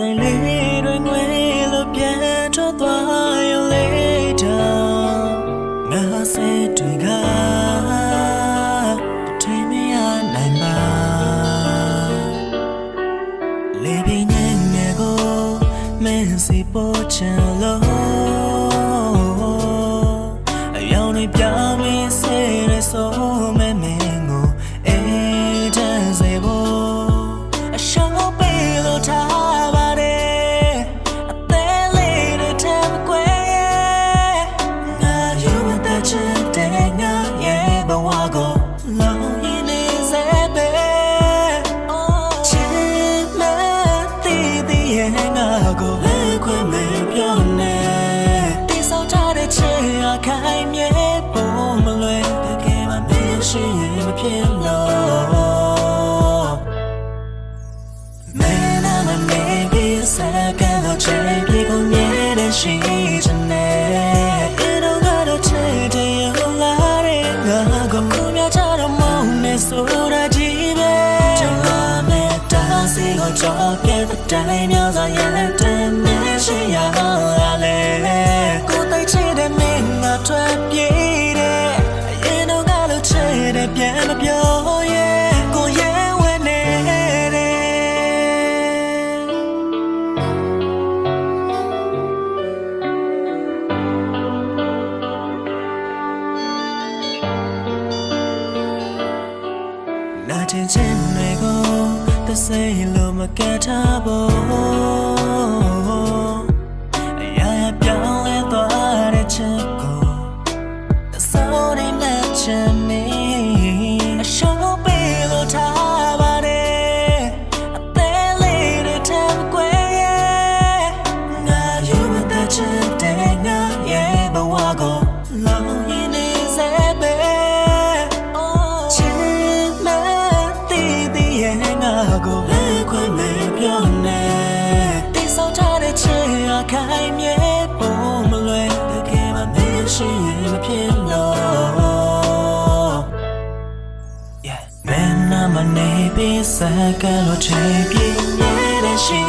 say little will be to the later. Now say to God, take me a name. Living in ego, messy pochelo. I only tell me say so many. Cho biết tất trái nhau rồi nhẹ đến mấy khi ya lệ cô tay chỉ để mình ngã thoát đi để yên đâu ngã lối chơi để biết mà biểu ye cô ye quên nè na trên người cô ta say lùa mà kẻ thả bố yaပြောင်းလဲသွားတဲ့ချက်ကိုတစိုးနေမဲ့ချက်နေအရှုံးပေးလို့ထားပါတယ်အသေးလေးတွေထပ်ကွယ်ရဲ့ငါယူမတဲ့ချက်တဲ့ငါရဲ့ဘဝကိုလောင်ရင်းနေစေပဲချစ်မဲ့တည်တည်ရဲ့ငါကိုခွင့်မပြောနဲ့တိဆောက်ထားတဲ့ချစ်အခိုင်မြဲပုံမလွယ်တကယ်မှမရှိရင်မဖြစ်လို့မင်းနာမနေပြီးစကားလို့ချေပြင်းနေတဲ့ရှိ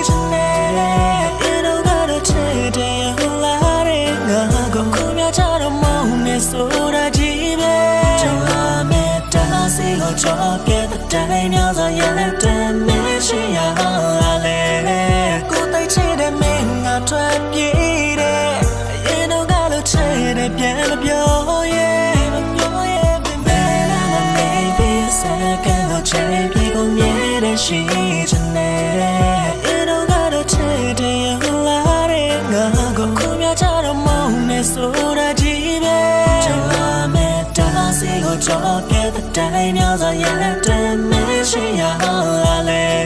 ချင်တယ်ဒီတော့ကတော့ချစ်တယ်ဟလာတဲ့ငါကိုခုမြချတော့မုန်းနေဆိုတာကြီးပဲကျွန်တော်မဲ့တာစီကိုချောပြတဲ့တိုင်းများစွာရတဲ့မရှိရလေကိုတိုက်ချတဲ့မင်းငါထွက်ပြေးတယ်အရင်တော့ကလို့ချစ်တယ်ပြန်မပြောရဲမပြောရဲပဲမဲလာနေပြီးစကားလို့ချစ်ပြေကုန်မြဲတဲ့ရှိချင်တယ်အရင်တော့ကတော့ချစ်တယ်ဟလာတဲ့ငါကိုခုမြချတော့မုန်းနေဆိုတာကြီးပဲကျွန်တော်မဲ့တာစီကိုချောပြတဲ့တိုင်းများစွာရတဲ့မရှိရလေ